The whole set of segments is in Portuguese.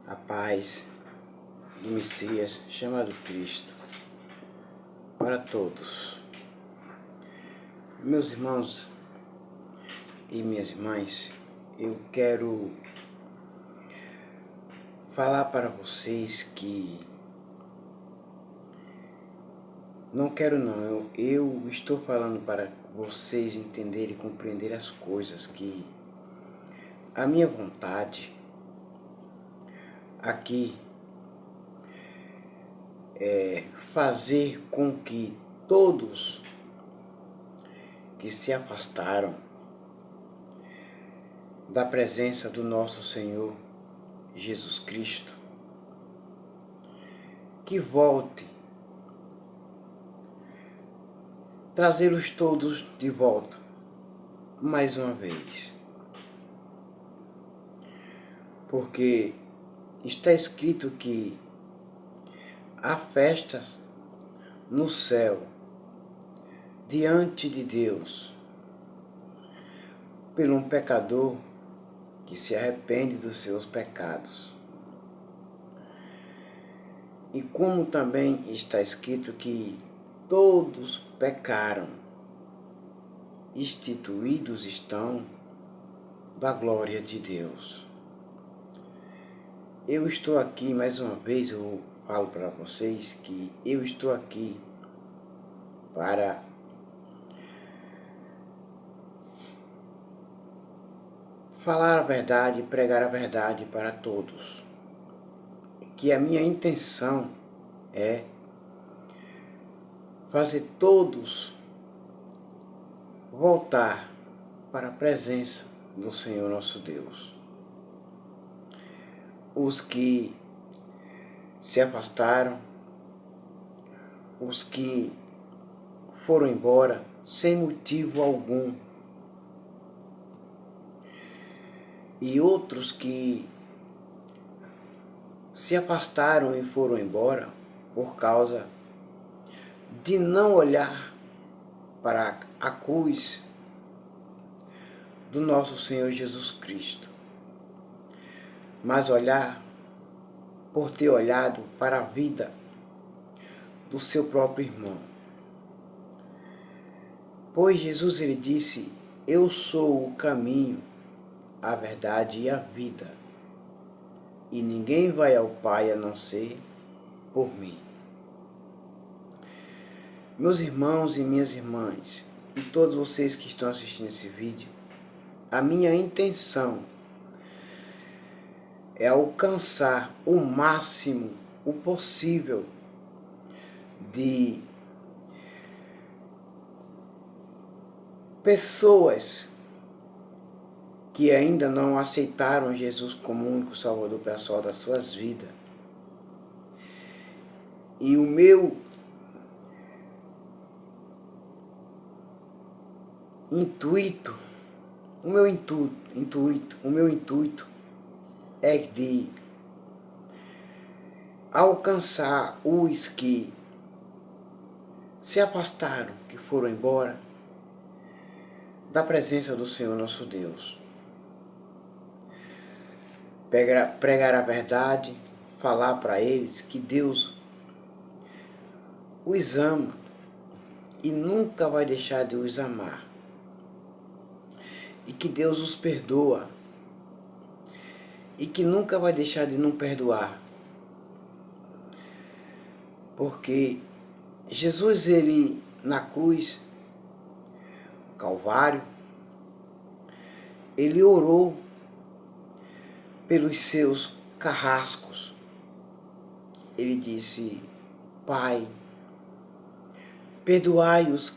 A paz do Messias chamado Cristo para todos. Meus irmãos e minhas irmãs, eu quero falar para vocês que eu estou falando para vocês entenderem e compreender as coisas, que a minha vontade aqui é fazer com que todos que se afastaram da presença do nosso Senhor Jesus Cristo, que volte, trazê-los todos de volta, mais uma vez. Porque está escrito que há festas no céu, diante de Deus, por um pecador que se arrepende dos seus pecados. E como também está escrito que todos pecaram, instituídos estão da glória de Deus. Eu estou aqui, mais uma vez, eu falo para vocês que eu estou aqui para falar a verdade, pregar a verdade para todos. Que a minha intenção é fazer todos voltar para a presença do Senhor nosso Deus. Os que se afastaram, os que foram embora sem motivo algum, e outros que se afastaram e foram embora por causa de não olhar para a cruz do nosso Senhor Jesus Cristo, mas olhar por ter olhado para a vida do seu próprio irmão. Pois Jesus, ele disse: eu sou o caminho, a verdade e a vida, e ninguém vai ao Pai a não ser por mim. Meus irmãos e minhas irmãs, e todos vocês que estão assistindo esse vídeo, a minha intenção é alcançar o máximo, o possível, de pessoas que ainda não aceitaram Jesus como único Salvador pessoal das suas vidas. E o meu intuito é de alcançar os que se afastaram, que foram embora da presença do Senhor nosso Deus. Pregar a verdade, falar para eles que Deus os ama e nunca vai deixar de os amar. E que Deus os perdoa e que nunca vai deixar de não perdoar. Porque Jesus, ele na cruz, Calvário, ele orou pelos seus carrascos. Ele disse: Pai, perdoai-os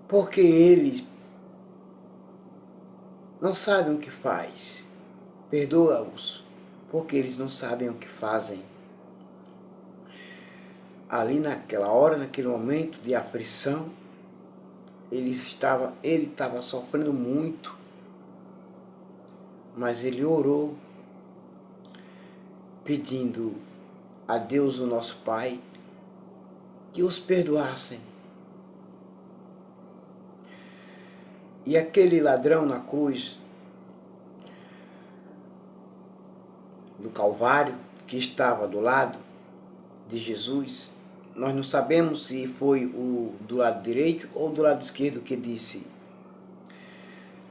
porque eles não sabem o que faz. Perdoa-os, porque eles não sabem o que fazem. Ali naquela hora, naquele momento de aflição, ele estava sofrendo muito, mas ele orou, pedindo a Deus, o nosso Pai, que os perdoassem. E aquele ladrão na cruz, Calvário, que estava do lado de Jesus. Nós não sabemos se foi o do lado direito ou do lado esquerdo que disse: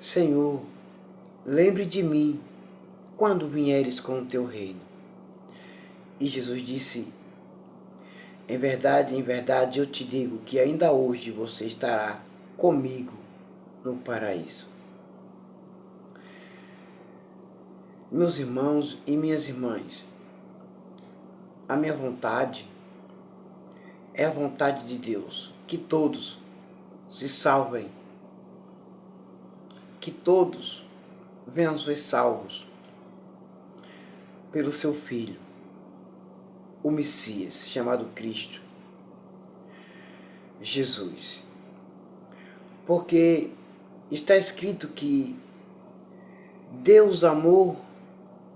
Senhor, lembre de mim quando vieres com o teu reino. E Jesus disse: em verdade eu te digo que ainda hoje você estará comigo no paraíso. Meus irmãos e minhas irmãs, a minha vontade é a vontade de Deus, que todos se salvem, que todos venham ser salvos pelo seu Filho, o Messias, chamado Cristo, Jesus. Porque está escrito que Deus amou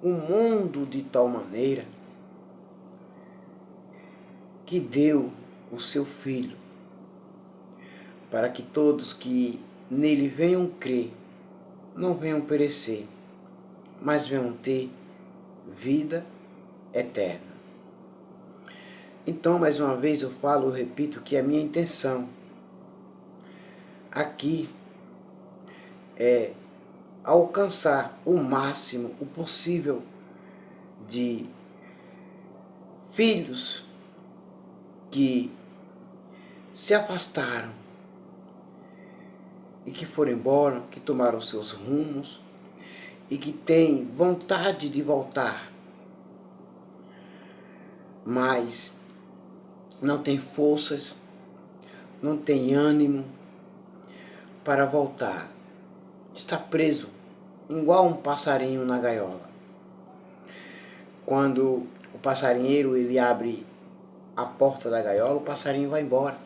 o mundo de tal maneira que deu o seu Filho, para que todos que nele venham crer, não venham perecer, mas venham ter vida eterna. Então, mais uma vez eu falo, eu repito, que a minha intenção aqui é alcançar o máximo, o possível de filhos que se afastaram e que foram embora, que tomaram seus rumos e que têm vontade de voltar, mas não tem forças, não tem ânimo para voltar. Está preso, igual um passarinho na gaiola. Quando o passarinheiro ele abre a porta da gaiola, o passarinho vai embora.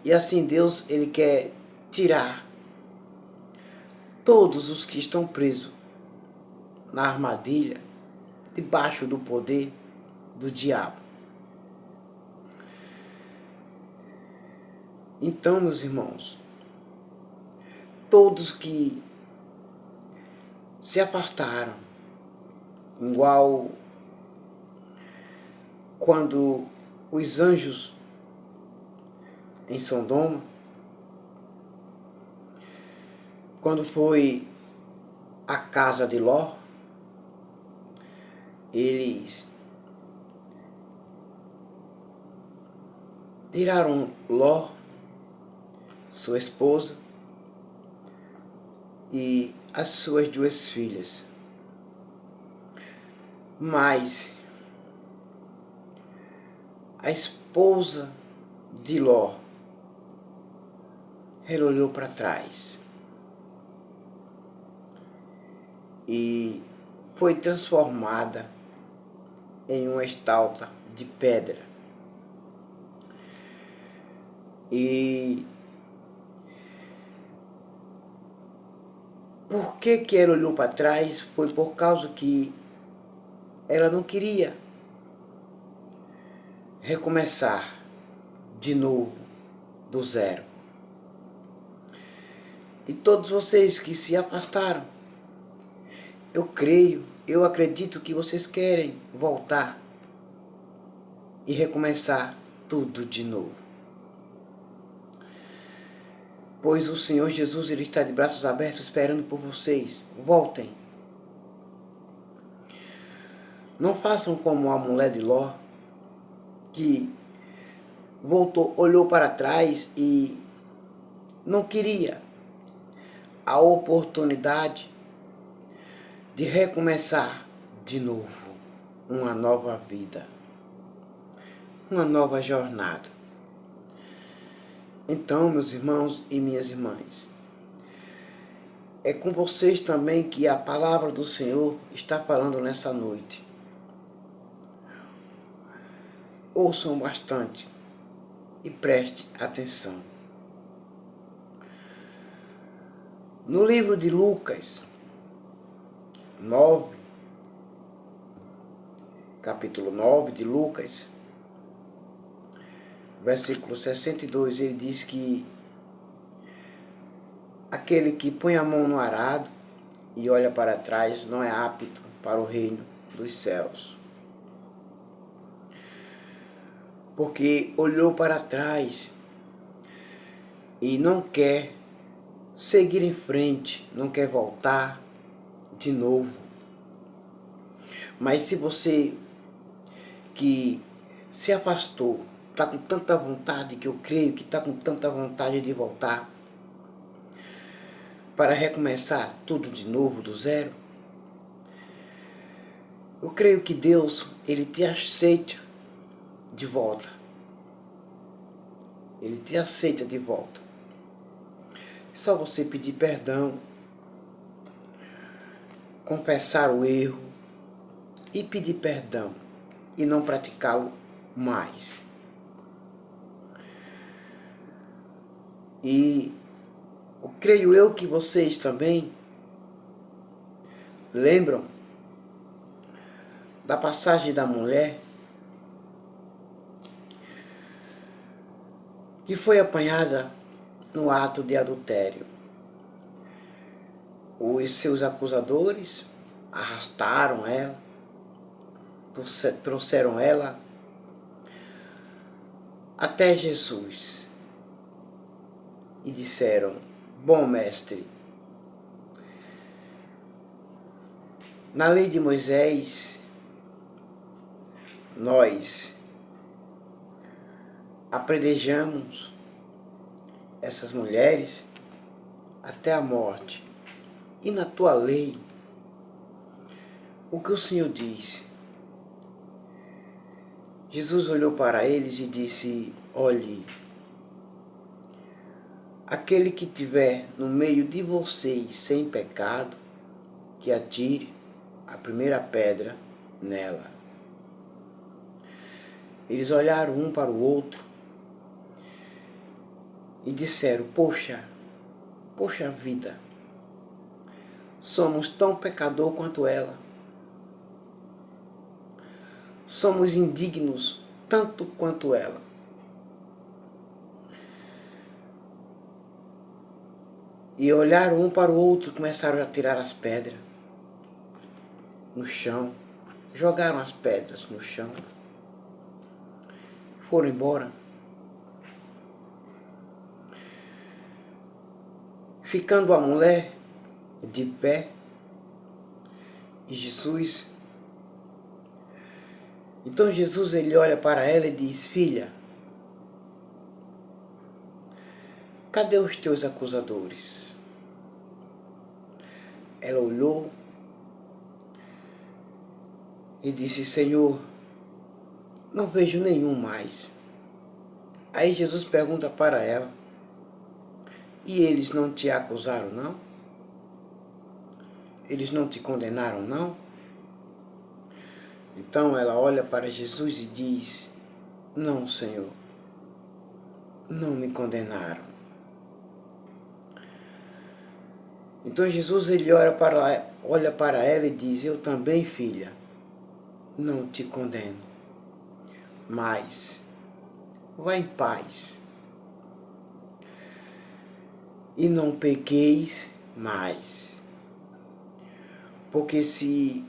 E assim Deus ele quer tirar todos os que estão presos na armadilha, debaixo do poder do diabo. Então, meus irmãos, todos que se afastaram, igual quando os anjos em Sodoma, quando foi a casa de Ló, eles tiraram Ló, sua esposa, e as suas 2 filhas. Mas a esposa de Ló, ela olhou para trás e foi transformada em uma estátua de pedra. E por que ela olhou para trás? Foi por causa que ela não queria recomeçar de novo, do zero. E todos vocês que se afastaram, eu creio, eu acredito que vocês querem voltar e recomeçar tudo de novo. Pois o Senhor Jesus ele está de braços abertos esperando por vocês. Voltem. Não façam como a mulher de Ló, que voltou, olhou para trás e não queria a oportunidade de recomeçar de novo uma nova vida, uma nova jornada. Então, meus irmãos e minhas irmãs, é com vocês também que a palavra do Senhor está falando nessa noite. Ouçam bastante e preste atenção. No livro de Lucas 9, capítulo 9 de Lucas, versículo 62, ele diz que aquele que põe a mão no arado e olha para trás não é apto para o reino dos céus. Porque olhou para trás e não quer seguir em frente, não quer voltar de novo. Mas se você que se afastou, está com tanta vontade, que eu creio que está com tanta vontade de voltar, para recomeçar tudo de novo, do zero, eu creio que Deus, Ele te aceita de volta. Ele te aceita de volta. Só você pedir perdão, confessar o erro e pedir perdão e não praticá-lo mais. E creio eu que vocês também lembram da passagem da mulher que foi apanhada no ato de adultério. Os seus acusadores arrastaram ela, trouxeram ela até Jesus e disseram: bom mestre, na lei de Moisés, nós apredejamos essas mulheres até a morte. E na tua lei, o que o Senhor diz? Jesus olhou para eles e disse: olhe, aquele que tiver no meio de vocês sem pecado, que atire a primeira pedra nela. Eles olharam um para o outro e disseram: poxa vida, somos tão pecador quanto ela. Somos indignos tanto quanto ela. E olharam um para o outro e começaram a tirar as pedras no chão. Jogaram as pedras no chão. Foram embora. Ficando a mulher de pé e Jesus. Então Jesus, ele olha para ela e diz: filha, cadê os teus acusadores? Ela olhou e disse: Senhor, não vejo nenhum mais. Aí Jesus pergunta para ela: e eles não te acusaram, não? Eles não te condenaram, não? Então ela olha para Jesus e diz: não, Senhor, não me condenaram. Então Jesus, ele olha para ela e diz: eu também, filha, não te condeno, mas vá em paz e não pequeis mais. Porque se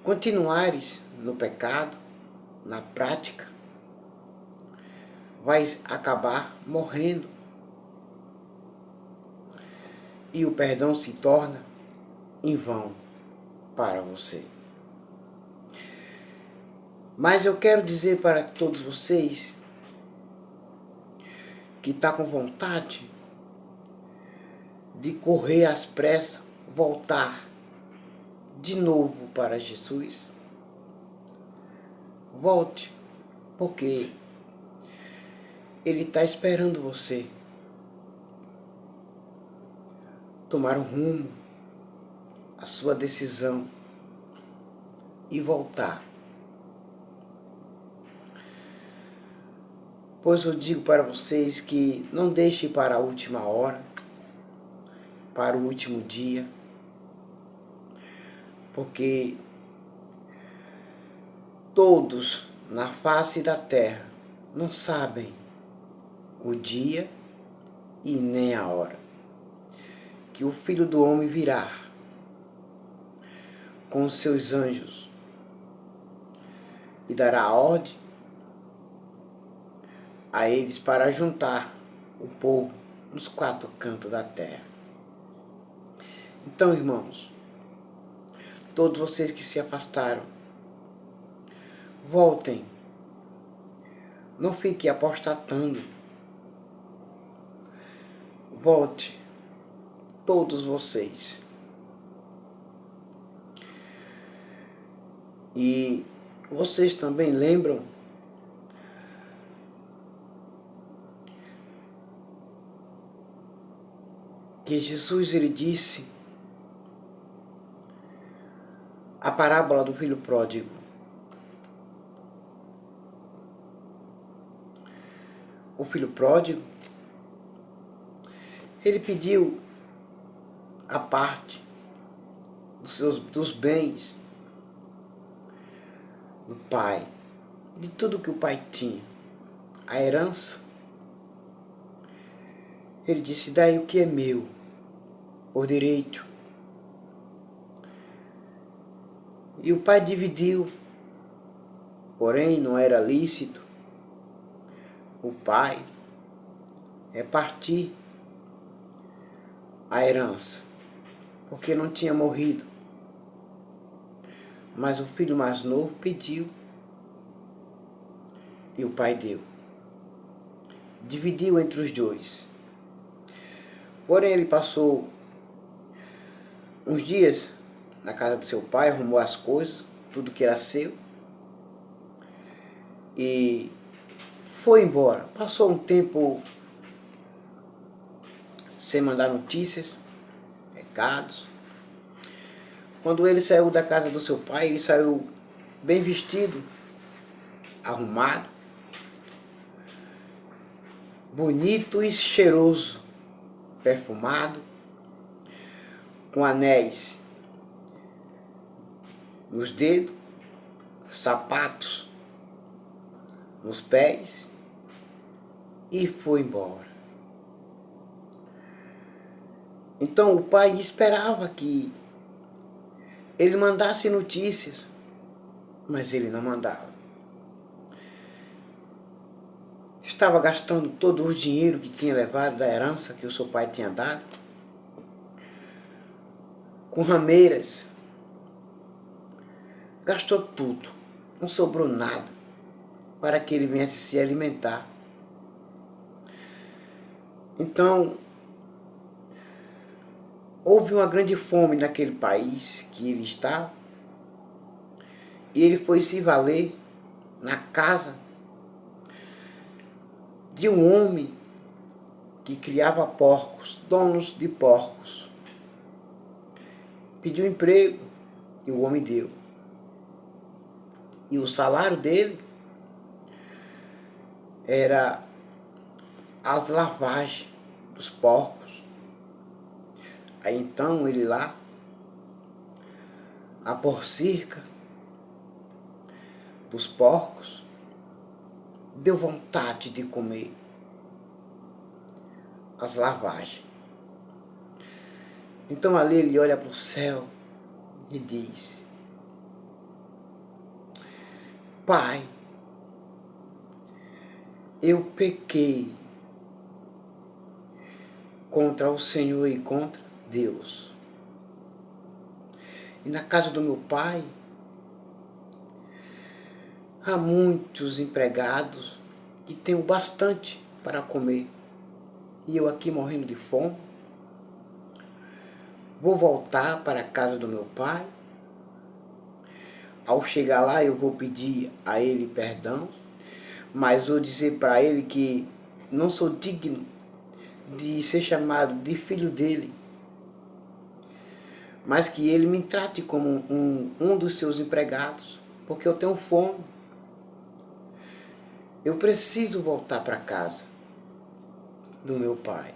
continuares no pecado, na prática, vais acabar morrendo. E o perdão se torna em vão para você. Mas eu quero dizer para todos vocês que está com vontade de correr às pressas, voltar de novo para Jesus. Volte, porque Ele está esperando você tomar um rumo, a sua decisão e voltar. Pois eu digo para vocês que não deixe para a última hora, para o último dia, porque todos na face da terra não sabem o dia e nem a hora que o Filho do Homem virá com os seus anjos e dará ordem a eles para juntar o povo nos quatro cantos da terra. Então, irmãos, todos vocês que se afastaram, voltem. Não fiquem apostatando. Volte, todos vocês. E vocês também lembram que Jesus, ele disse a parábola do filho pródigo. O filho pródigo, ele pediu a parte dos bens do pai, de tudo que o pai tinha, a herança. Ele disse: daí o que é meu, por direito. E o pai dividiu, porém não era lícito o pai repartir a herança, porque não tinha morrido. Mas o filho mais novo pediu e o pai deu. Dividiu entre os dois. Porém, ele passou uns dias na casa do seu pai, arrumou as coisas, tudo que era seu, e foi embora. Passou um tempo sem mandar notícias, recados. Quando ele saiu da casa do seu pai, ele saiu bem vestido, arrumado, bonito e cheiroso, perfumado, com anéis nos dedos, sapatos nos pés, e foi embora. Então o pai esperava que ele mandasse notícias, mas ele não mandava. Estava gastando todo o dinheiro que tinha levado da herança que o seu pai tinha dado, com rameiras. Gastou tudo, não sobrou nada para que ele viesse se alimentar. Então, houve uma grande fome naquele país que ele estava, e ele foi se valer na casa de um homem que criava porcos, donos de porcos. Pediu emprego e o homem deu. E o salário dele era as lavagens dos porcos. Aí então ele lá, a porcica dos porcos, deu vontade de comer as lavagens. Então ali ele olha para o céu e diz: Pai, eu pequei contra o Senhor e contra Deus. E na casa do meu pai há muitos empregados que têm o bastante para comer. E eu aqui morrendo de fome. Vou voltar para a casa do meu pai. Ao chegar lá eu vou pedir a ele perdão, mas vou dizer para ele que não sou digno de ser chamado de filho dele, mas que ele me trate como um dos seus empregados, porque eu tenho fome. Eu preciso voltar para casa do meu pai.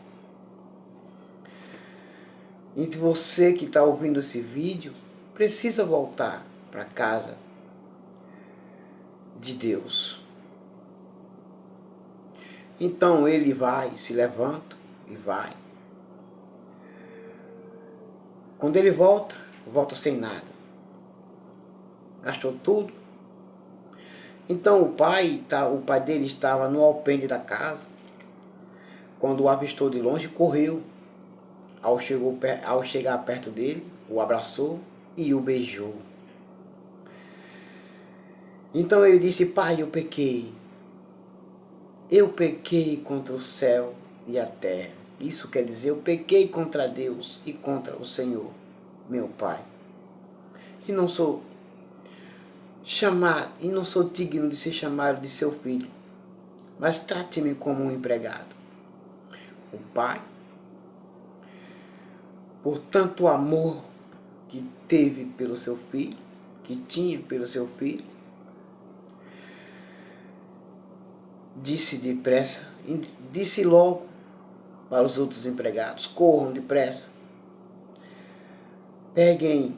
E você que está ouvindo esse vídeo, precisa voltar para casa de Deus. Então ele vai, se levanta e vai. Quando ele volta, volta sem nada. gastou tudo. Então o pai dele estava no alpendre da casa, quando o avistou de longe, correu. Ao chegar perto dele, o abraçou e o beijou. Então ele disse: pai, eu pequei. Eu pequei contra o céu e a terra. Isso quer dizer, eu pequei contra Deus e contra o Senhor, meu pai. E não sou digno de ser chamado de seu filho, mas trate-me como um empregado. O pai, por tanto amor que teve pelo seu filho, que tinha pelo seu filho, disse logo para os outros empregados: corram depressa, peguem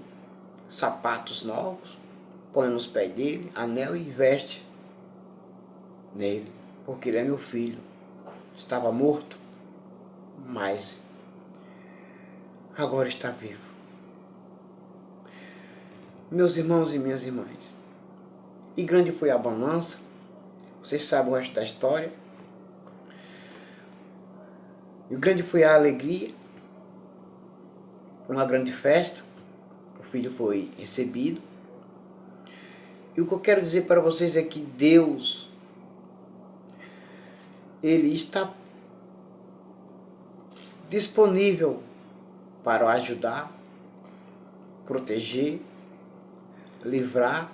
sapatos novos, põe nos pés dele, anel e veste nele, porque ele é meu filho. Estava morto, mas agora está vivo. Meus irmãos e minhas irmãs, e grande foi a bonança. Vocês sabem o resto da história. E grande foi a alegria, uma grande festa. O filho foi recebido. E o que eu quero dizer para vocês é que Deus, Ele está disponível para ajudar, proteger, livrar,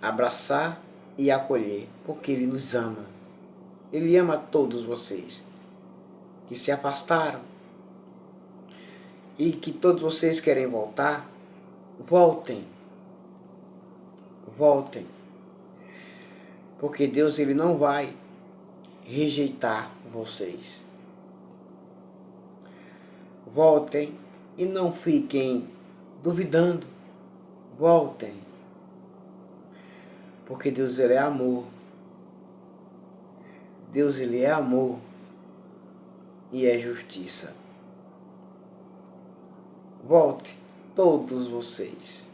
abraçar e acolher, porque Ele nos ama. Ele ama todos vocês que se afastaram e que todos vocês querem voltar. Voltem. Voltem. Porque Deus, Ele não vai rejeitar vocês. Voltem e não fiquem duvidando. Voltem. Porque Deus, Ele é amor. Deus, Ele é amor e é justiça. Volte, todos vocês.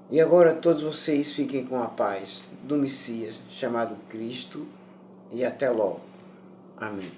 E agora todos vocês fiquem com a paz do Messias, chamado Cristo, e até logo. Amém.